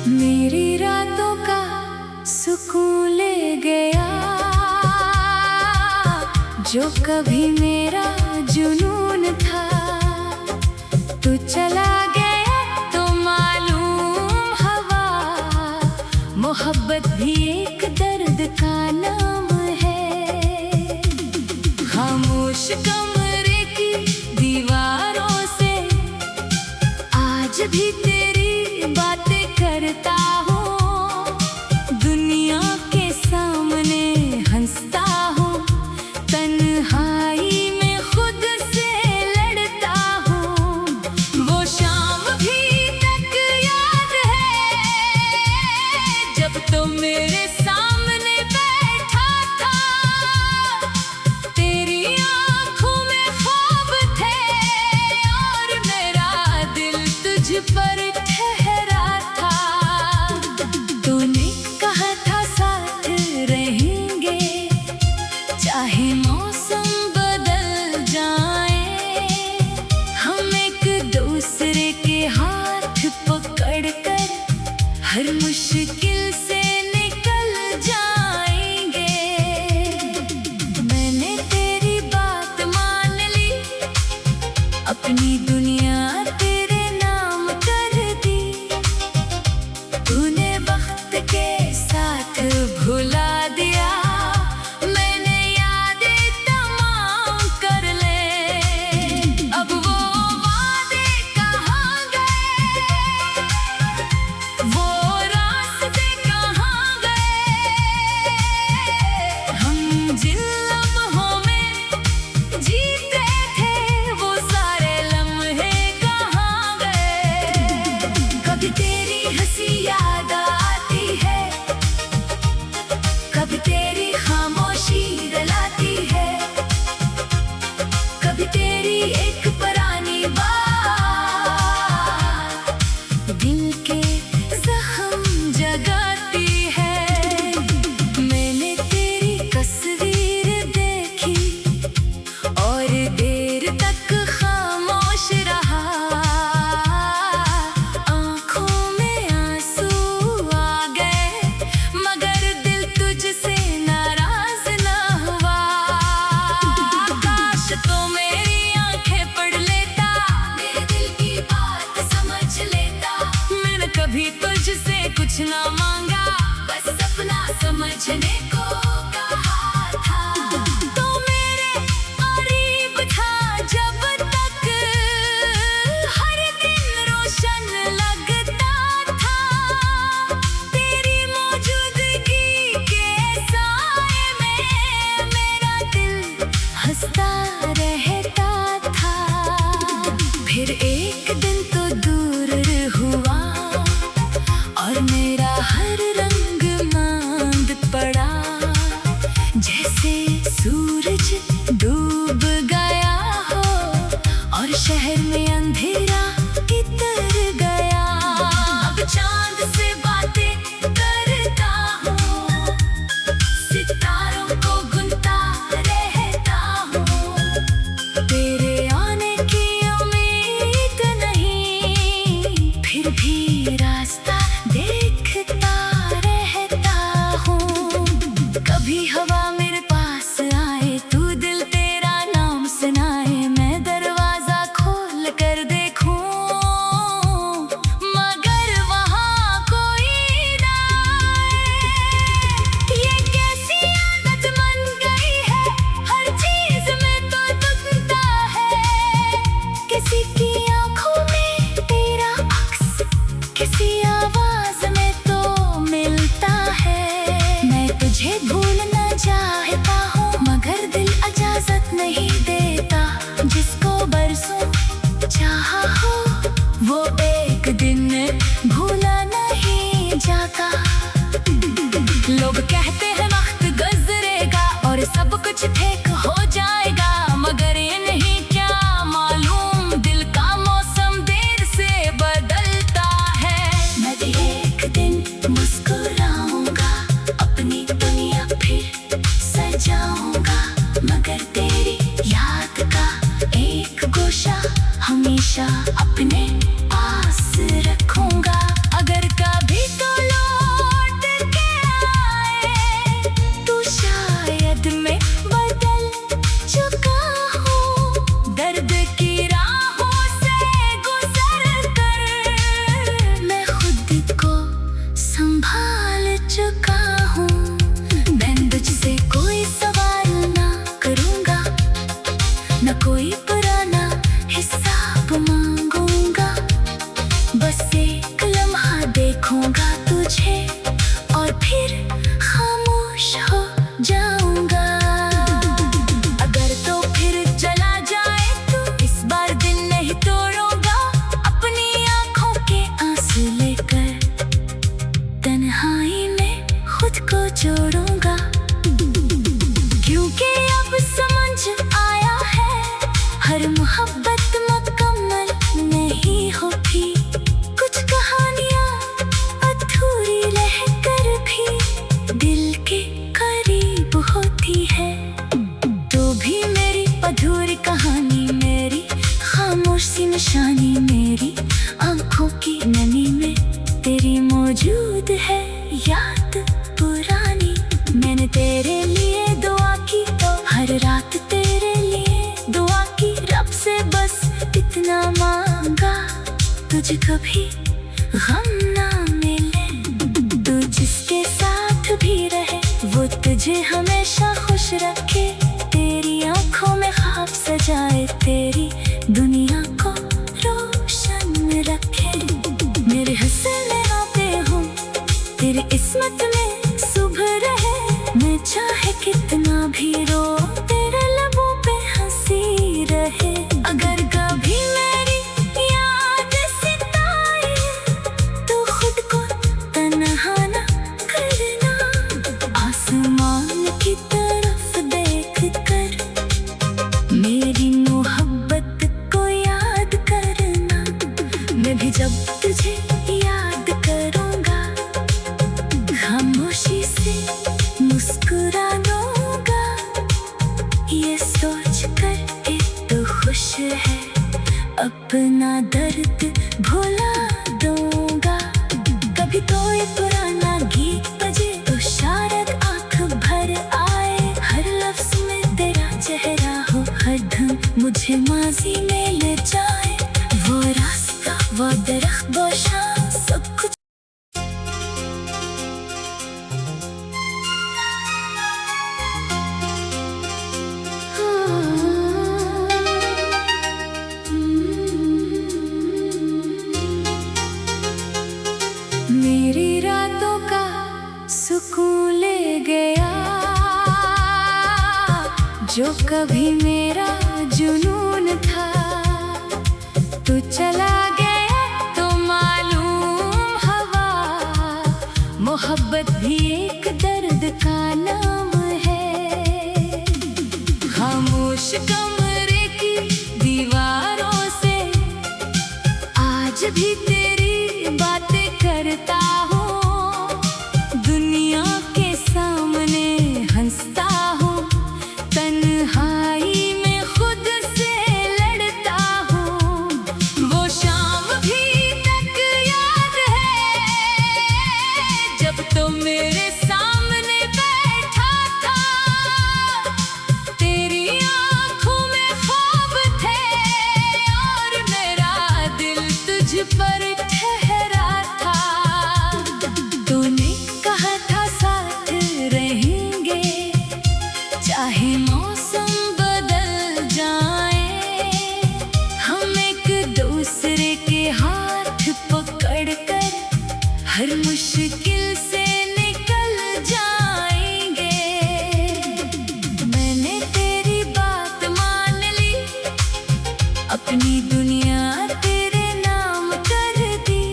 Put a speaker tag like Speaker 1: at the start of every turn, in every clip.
Speaker 1: मेरी रातों का सुकून ले गया, जो कभी मेरा जुनून था। तू चला गया तो मालूम हवा, मोहब्बत भी एक दर्द का नाम है। खामोश कमरे की दीवारों से आज भी तेरी बातें करता हूँ। दुनिया के सामने हंसता हूँ, तन्हाई में खुद से लड़ता हूँ। वो शाम भी तक याद है, जब तो मेरे सामने बैठा था। तेरी आँखों में ख्वाब थे और मेरा दिल तुझ पर ठहरा था। तूने कहा था साथ रहेंगे, चाहे मौसम बदल जाए। हम एक दूसरे के हाथ पकड़कर हर मुश्किल से निकल जाएंगे। मैंने तेरी बात मान ली, अपनी दुनिया तेरे नाम कर दी। तूने वक्त के साथ भुला दिया, मैंने यादें तमाम कर ले। अब वो वादे कहाँ गए, वो रास्ते कहाँ गए। हम जिन लम्हों में जीते थे, वो सारे लम्हे कहाँ गए। कभी तेरी हंसी याद आती है, कभी तेरी खामोशी रुलाती है, कभी तेरी एक पुरानी बात दिल के जख्म जगाती है। मैंने तेरी तस्वीर देखी और देर तक खामोश रहा। आँखों में आंसू आ गए, मगर दिल तुझसे नाराज न हुआ। काश तो मेरी आंखें पढ़ लेता, मेरे दिल की बात समझ लेता। मैंने कभी तुझसे कुछ ना मांगा, बस अपना समझने को कहा था। तो मेरे करीब था जब तक हर दिन रोशन लगता था। तेरी मौजूदगी के साए में मेरा दिल हंसता रहता था। फिर एक दिन तो दूर हुआ और मेरा हर रंग मांद पड़ा। जैसे सूरज डूब गया हो और शहर में अंधेरा इतर गया। अब चांद से बातें करता हूँ, सितारों को गुनता रहता हूँ। तेरे आने की उम्मीद नहीं, फिर भी रास्ता देखता रहता हूँ। कभी हवा मेरे पास आए, तू दिल तेरा नाम सुनाए, मैं दरवाजा खोल कर देखूं, मगर वहाँ कोई जोड़ूंगा, क्योंकि अब समझ आया है हर मोहब्बत मुकम्मल नहीं होती। कुछ कहानियाँ अधूरी रहकर भी दिल के करीब होती है। तो भी मेरी अधूरी कहानी, मेरी खामोश सी निशानी, मेरी आंखों की नमी में तेरी मौजूद है याद पुरानी। मैंने तेरे लिए दुआ की, तो हर रात तेरे लिए दुआ की, रब से बस इतना मांगा, तुझे कभी गम ना मिले। तू जिसके साथ भी रहे वो तुझे हमेशा खुश रखे, तेरी आंखों में ख्वाब सजाए, तेरी दुनिया को रोशन रखे। मेरे हंसने पे हूँ तेरी इस्मत में सुबह रहे, मैं चाहे कितना भी रो तेरे लबों पे हंसी रहे। अगर कभी मेरी याद सताए तो खुद को तन्हा ना करना, आसमान की तरफ देख कर मेरी मोहब्बत को याद करना। मैं भी जब तुझे याद करूँगा खामोशी से मुस्कुरा दूँगा, ये सोच कर कि तू खुश है अपना दर्द भुला दूँगा। कभी कोई पुराना गीत बजे तो शायद आँख भर आए, हर लफ्ज़ में तेरा चेहरा हो, हर धुन मुझे माजी में ले जाए। वो रास्ता, वो दरख्त, वो शाम, सब कुछ मेरी रातों का सुकून ले गया, जो कभी मेरा जुनून था। तू चला गया तो मालूम हवा, मोहब्बत भी एक दर्द का नाम है। खामोश कमरे की दीवारों से आज भी तेरी बातें करता हूँ, दुनिया के सामने हंसता हूँ, तन्हाई में खुद से लड़ता हूँ। वो शाम भी तक याद है जब तो मेरे सामने बैठा था, तेरी आँखों में ख्वाब थे और मेरा दिल तुझ पर ठहरा था। तूने कहा था साथ रहेंगे चाहे मौसम बदल जाए, हम एक दूसरे के हाथ पकड़कर हर मुश्किल से निकल जाएंगे। मैंने तेरी बात मान ली, अपनी दुनिया तेरे नाम कर दी।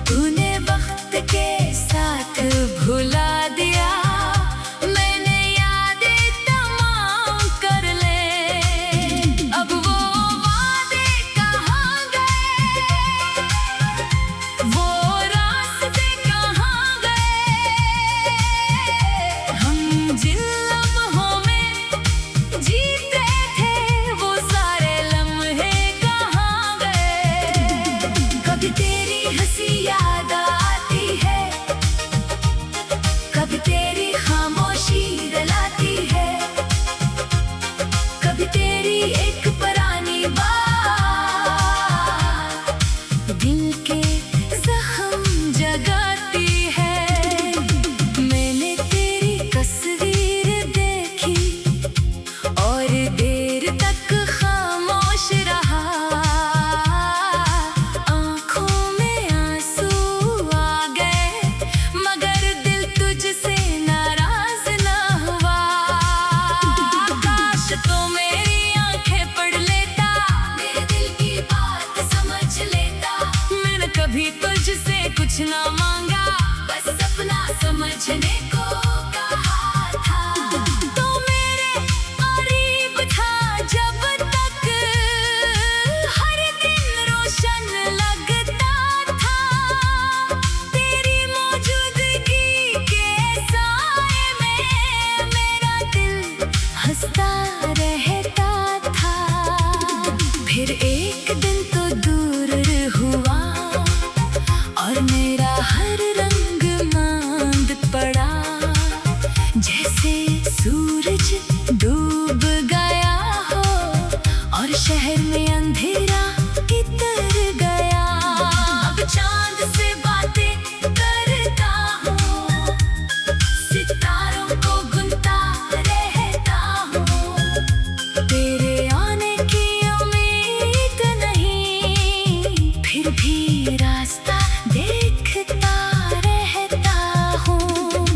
Speaker 1: तूने वक्त के साथ भुला दिया, मैंने यादें तमाम कर ले। अब वो वादे कहाँ गए, वो रास्ते कहाँ गए, हम जिन लम्हों में जीते थे वो सारे लम्हे कहाँ गए। कभी तेरी हंसी याद आती है, कभी तेरी खामोशी रुलाती है, कभी तेरी एक पुरानी बात दिल के जख्म जगाती है। मैंने तेरी तस्वीर देखी और देर तक खामोश रहा, आँखों में आंसू आ गए मगर दिल तुझसे नाराज ना हुआ। काश तो मेरी आंखें पढ़ लेता, मेरे दिल की बात समझ लेता। मैंने कभी तुझसे कुछ ना मांगा, बस अपना समझ समझने को कहा था। तो मेरे करीब था जब तक हर दिन रोशन लगता था। तेरी मौजूदगी के साए में मेरा दिल हंसता रहता था। फिर एक दिन तो दूर हुआ और मेरा हर रंग मांद पड़ा। जैसे सूरज डूब गया हो और शहर में अंधेरा इतर गया। अब चांद से बातें करता हूँ, सितारों को गुनता रहता हूँ। तेरे आने की उम्मीद नहीं, फिर भी रास्ता देखता रहता हूँ।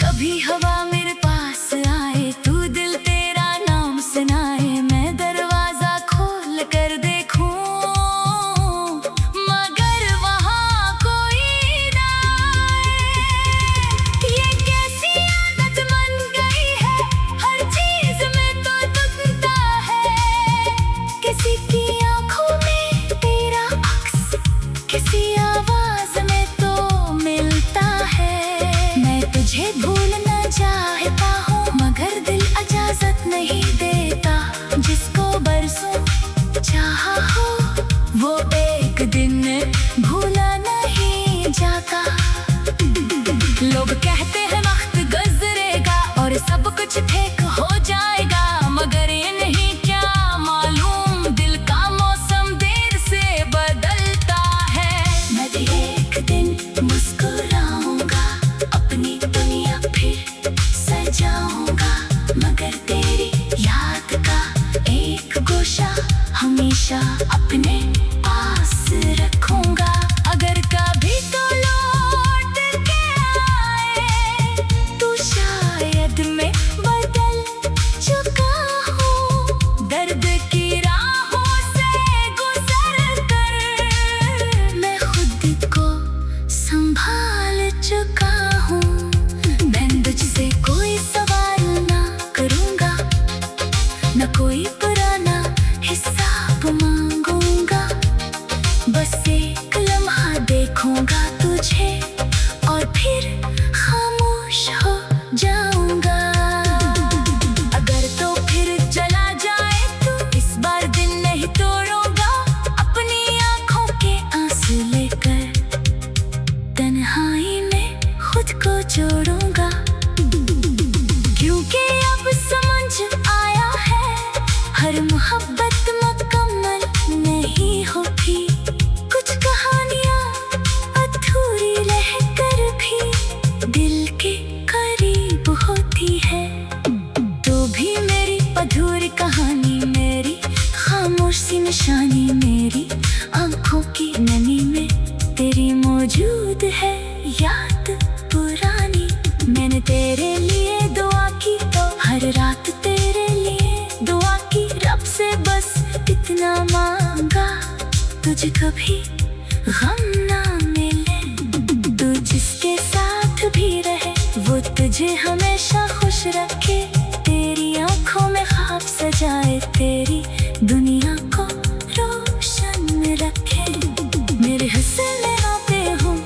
Speaker 1: कभी हवा मेरे पास आए, तू दिल तेरा नाम सुनाए, मैं दरवाजा खोल कर देखूं, मगर वहाँ कोई ना आए। ये कैसी आदत बन गई है, हर चीज में तो दुखता है। किसी की आंखों में तेरा अक्स, किसी आवाज में तो मिलता है। मैं तुझे भूलना चाहता हूँ मगर दिल इजाजत नहीं देता। जिसको बरसों चाहा हो वो एक दिन भूला नहीं जाता। लोग कहते हैं वक्त गुजरेगा और सब कुछ ठीक हो जाएगा, मगर ये नहीं क्या मालूम दिल का मौसम देर से बदलता है। मैं भी एक दिन मुस्कुराऊंगा, अपनी दुनिया फिर सजाऊंगा, मगर तेरी याद का एक गोशा हमेशा अपने पास रखूंगा। अगर कभी तो लौट के आए तो शायद मैं बदल चुका हूँ। दर्द की राहों से गुजर कर मैं खुद को संभाल चुका हूँ। मैं तुझसे कोई सवाल ना करूँगा, न कोई पुराना हिसाब मांगूंगा। बस एक लम्हा देखूंगा तुझे और फिर खामोश हो जाऊंगा। अगर तो फिर चला जाए तो इस बार दिल नहीं तोड़ूंगा। अपनी आंखों के आंसू लेकर तन्हाई में खुद को जोड़ूंगा। क्योंकि अब समझ आया है हर मोहब्बत मुकम्मल नहीं होती। कुछ कहानियाँ अधूरी रहकर भी दिल के करीब होती है। तो भी मेरी अधूरी कहानी, मेरी खामोश सी निशानी, मेरी आंखों की नमी में तेरी मौजूद है याद पुरानी। मैंने तेरे लिए दुआ की तो हर रात तेरे लिए दुआ की, रब से बस इतना मांगा तुझे कभी गम ना मिले। तू जिसके साथ भी रहे वो तुझे हमेशा खुश रखे। तेरी आंखों में ख्वाब सजाए, तेरी दुनिया को रोशन रखे। मेरे हंसने पे हूँ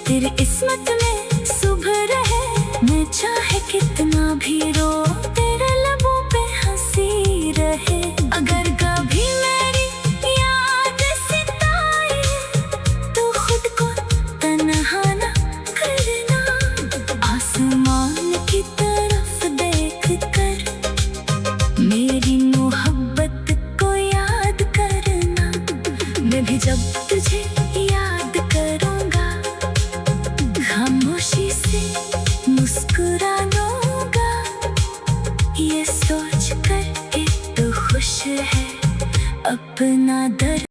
Speaker 1: तेरी किस्मत में सुबह रहे। मैं चाहे कितना भी रो तेरे लबों पे हंसी रहे। अगर कभी मेरी याद सताए तो खुद को तन्हा ना करना। आसमान की तरफ देख कर मेरी मोहब्बत को याद करना। मैं भी जब तुझे याद करूँगा खामोशी से मुस्कुरा दूंगा। ये सोच कर के तो खुश है अपना दर्द